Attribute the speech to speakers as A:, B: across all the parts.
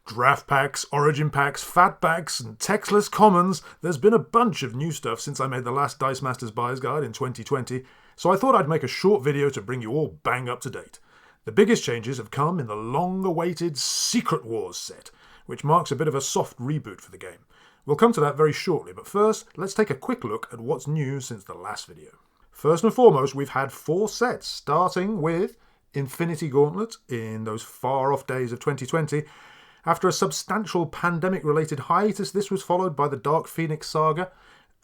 A: Draft packs, origin packs, fat packs, and textless commons. There's been a bunch of new stuff since I made the last Dice Masters Buyer's Guide in 2020, so I thought I'd make a short video to bring you all bang up to date. The biggest changes have come in the long-awaited Secret Wars set, which marks a bit of a soft reboot for the game. We'll come to that very shortly, but first, let's take a quick look at what's new since the last video. First and foremost, we've had 4 sets, starting with Infinity Gauntlet in those far-off days of 2020. After a substantial pandemic-related hiatus, this was followed by the Dark Phoenix Saga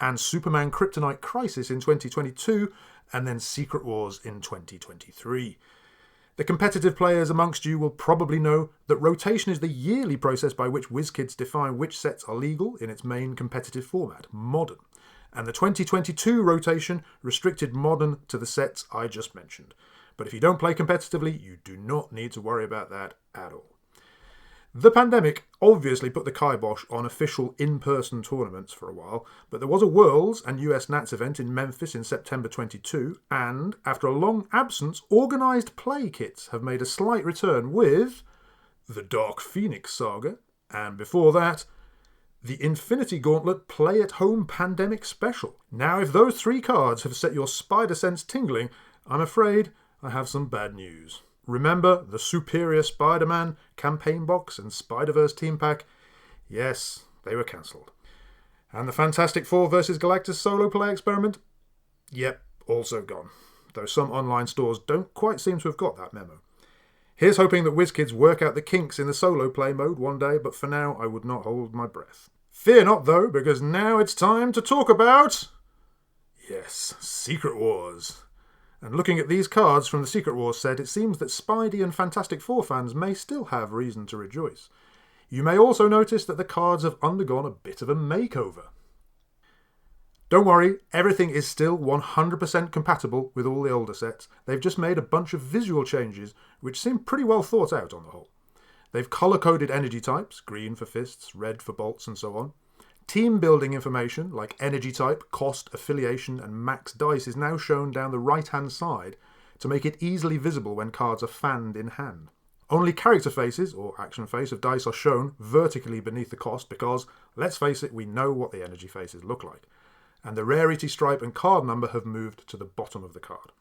A: and Superman Kryptonite Crisis in 2022, and then Secret Wars in 2023. The competitive players amongst you will probably know that rotation is the yearly process by which WizKids define which sets are legal in its main competitive format, Modern. And the 2022 rotation restricted Modern to the sets I just mentioned. But if you don't play competitively, you do not need to worry about that at all. The pandemic obviously put the kibosh on official in-person tournaments for a while, but there was a Worlds and US Nats event in Memphis in September 22, and, after a long absence, organised play kits have made a slight return with the Dark Phoenix Saga, and before that, the Infinity Gauntlet Play-at-Home Pandemic Special. Now, if those 3 cards have set your spider sense tingling, I'm afraid I have some bad news. Remember the Superior Spider-Man campaign box and Spider-Verse team pack? Yes, they were cancelled. And the Fantastic Four vs. Galactus solo play experiment? Yep, also gone. Though some online stores don't quite seem to have got that memo. Here's hoping that WizKids work out the kinks in the solo play mode one day, but for now I would not hold my breath. Fear not though, because now it's time to talk about... yes, Secret Wars. And looking at these cards from the Secret Wars set, it seems that Spidey and Fantastic Four fans may still have reason to rejoice. You may also notice that the cards have undergone a bit of a makeover. Don't worry, everything is still 100% compatible with all the older sets. They've just made a bunch of visual changes, which seem pretty well thought out on the whole. They've colour-coded energy types, green for fists, red for bolts, and so on. Team building information like energy type, cost, affiliation and max dice is now shown down the right hand side to make it easily visible when cards are fanned in hand. Only character faces, or action face, of dice are shown vertically beneath the cost because, let's face it, we know what the energy faces look like. And the rarity stripe and card number have moved to the bottom of the card.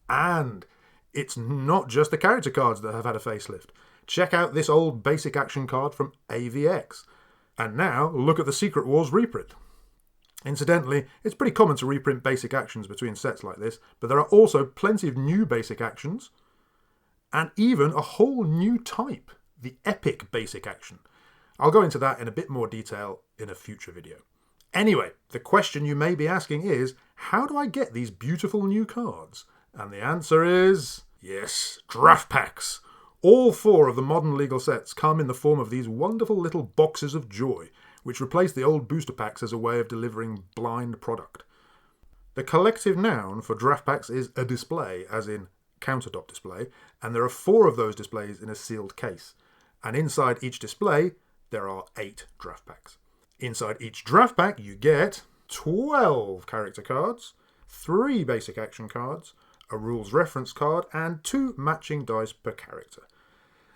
A: And it's not just the character cards that have had a facelift. Check out this old basic action card from AVX. And now, look at the Secret Wars reprint. Incidentally, it's pretty common to reprint basic actions between sets like this, but there are also plenty of new basic actions, and even a whole new type, the Epic Basic Action. I'll go into that in a bit more detail in a future video. Anyway, the question you may be asking is, how do I get these beautiful new cards? And the answer is, yes, draft packs. All 4 of the modern legal sets come in the form of these wonderful little boxes of joy, which replace the old booster packs as a way of delivering blind product. The collective noun for draft packs is a display, as in countertop display, and there are 4 of those displays in a sealed case. And inside each display, there are 8 draft packs. Inside each draft pack, you get 12 character cards, 3 basic action cards, a rules reference card, and 2 matching dice per character.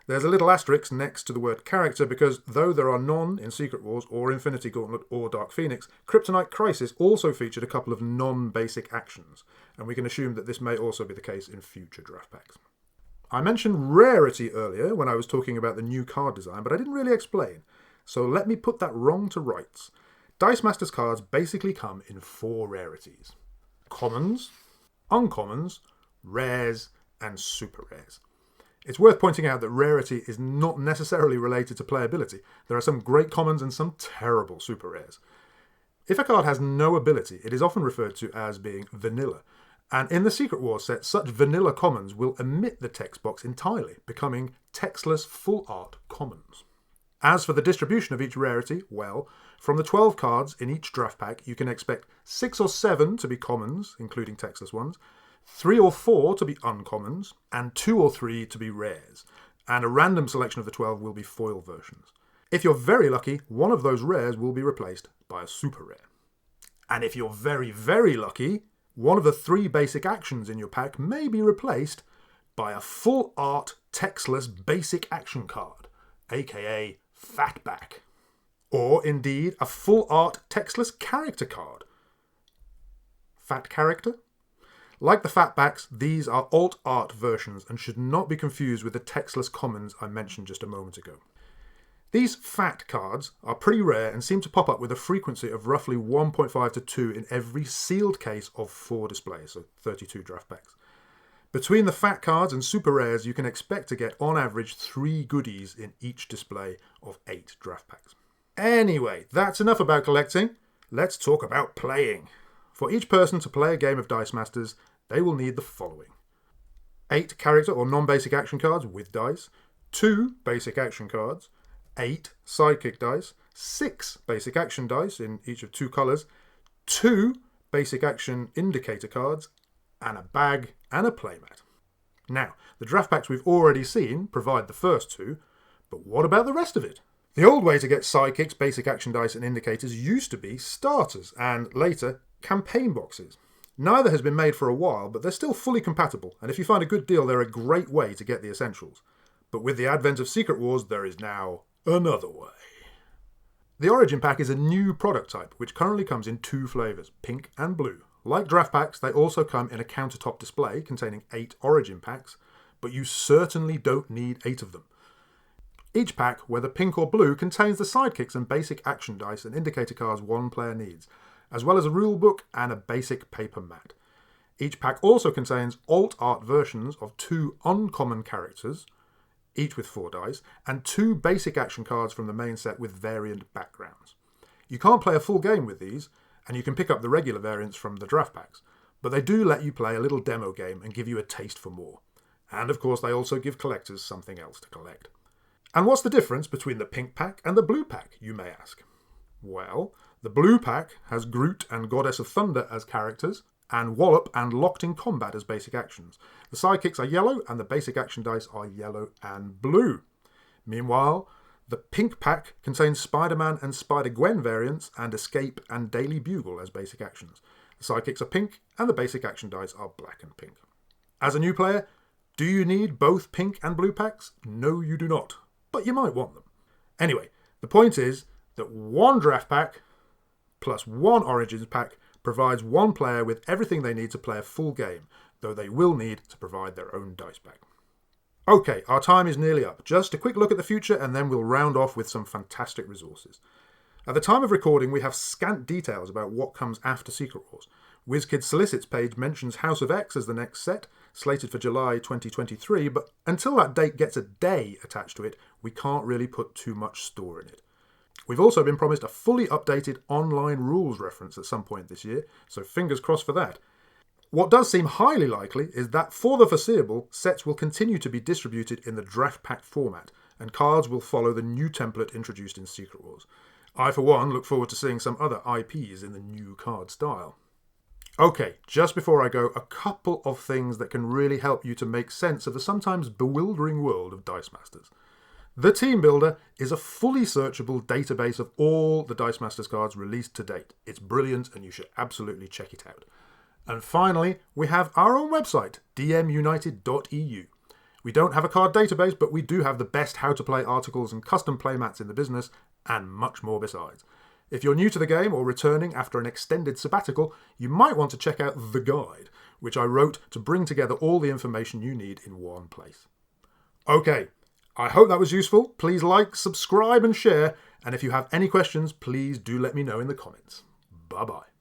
A: There's a little asterisk next to the word character because though there are none in Secret Wars or Infinity Gauntlet or Dark Phoenix, Kryptonite Crisis also featured a couple of non-basic actions, and we can assume that this may also be the case in future draft packs. I mentioned Rarity earlier when I was talking about the new card design, but I didn't really explain, so let me put that wrong to rights. Dice Masters cards basically come in 4 rarities: commons, uncommons, rares, and super rares. It's worth pointing out that rarity is not necessarily related to playability. There are some great commons and some terrible super rares. If a card has no ability, it is often referred to as being vanilla. And in the Secret Wars set, such vanilla commons will omit the text box entirely, becoming textless full art commons. As for the distribution of each rarity, well, from the 12 cards in each draft pack, you can expect 6 or 7 to be commons, including textless ones, 3 or 4 to be uncommons, and 2 or 3 to be rares, and a random selection of the 12 will be foil versions. If you're very lucky, one of those rares will be replaced by a super rare. And if you're very, very lucky, one of the 3 basic actions in your pack may be replaced by a full art textless basic action card. aka Fatback. Or indeed a full art textless character card. Fat character? Like the Fatbacks, these are alt art versions and should not be confused with the textless commons I mentioned just a moment ago. These fat cards are pretty rare and seem to pop up with a frequency of roughly 1.5 to 2 in every sealed case of 4 displays, so 32 draft packs. Between the fat cards and super rares, you can expect to get on average 3 goodies in each display of 8 draft packs. Anyway, that's enough about collecting. Let's talk about playing. For each person to play a game of Dice Masters, they will need the following: 8 character or non-basic action cards with dice, 2 basic action cards, 8 sidekick dice, 6 basic action dice in each of 2 colours, 2 basic action indicator cards, and a bag and a playmat. Now, the draft packs we've already seen provide the first 2, but what about the rest of it? The old way to get sidekicks, basic action dice and indicators used to be starters and, later, campaign boxes. Neither has been made for a while, but they're still fully compatible, and if you find a good deal, they're a great way to get the essentials. But with the advent of Secret Wars, there is now another way. The Origin Pack is a new product type, which currently comes in 2 flavours, pink and blue. Like draft packs, they also come in a countertop display containing 8 Origin Packs, but you certainly don't need 8 of them. Each pack, whether pink or blue, contains the sidekicks and basic action dice and indicator cards one player needs, as well as a rule book and a basic paper mat. Each pack also contains alt art versions of 2 uncommon characters, each with 4 dice, and 2 basic action cards from the main set with variant backgrounds. You can't play a full game with these, and you can pick up the regular variants from the draft packs, but they do let you play a little demo game and give you a taste for more. And of course they also give collectors something else to collect. And what's the difference between the pink pack and the blue pack, you may ask? Well, the blue pack has Groot and Goddess of Thunder as characters, and Wallop and Locked in Combat as basic actions. The sidekicks are yellow, and the basic action dice are yellow and blue. Meanwhile, the pink pack contains Spider-Man and Spider-Gwen variants, and Escape and Daily Bugle as basic actions. The sidekicks are pink, and the basic action dice are black and pink. As a new player, do you need both pink and blue packs? No, you do not, but you might want them. Anyway, the point is that 1 draft pack plus 1 Origins pack provides 1 player with everything they need to play a full game, though they will need to provide their own dice bag. Okay, our time is nearly up. Just a quick look at the future and then we'll round off with some fantastic resources. At the time of recording, we have scant details about what comes after Secret Wars. WizKids Solicits page mentions House of X as the next set, slated for July 2023, but until that date gets a day attached to it, we can't really put too much store in it. We've also been promised a fully updated online rules reference at some point this year, so fingers crossed for that. What does seem highly likely is that for the foreseeable, sets will continue to be distributed in the draft pack format, and cards will follow the new template introduced in Secret Wars. I, for one, look forward to seeing some other IPs in the new card style. Okay, just before I go, a couple of things that can really help you to make sense of the sometimes bewildering world of Dice Masters. The Team Builder is a fully searchable database of all the Dice Masters cards released to date. It's brilliant and you should absolutely check it out. And finally, we have our own website, dmunited.eu. We don't have a card database, but we do have the best how-to-play articles and custom playmats in the business, and much more besides. If you're new to the game or returning after an extended sabbatical, you might want to check out the guide, which I wrote to bring together all the information you need in one place. Okay, I hope that was useful. Please like, subscribe and share, and if you have any questions, please do let me know in the comments. Bye-bye.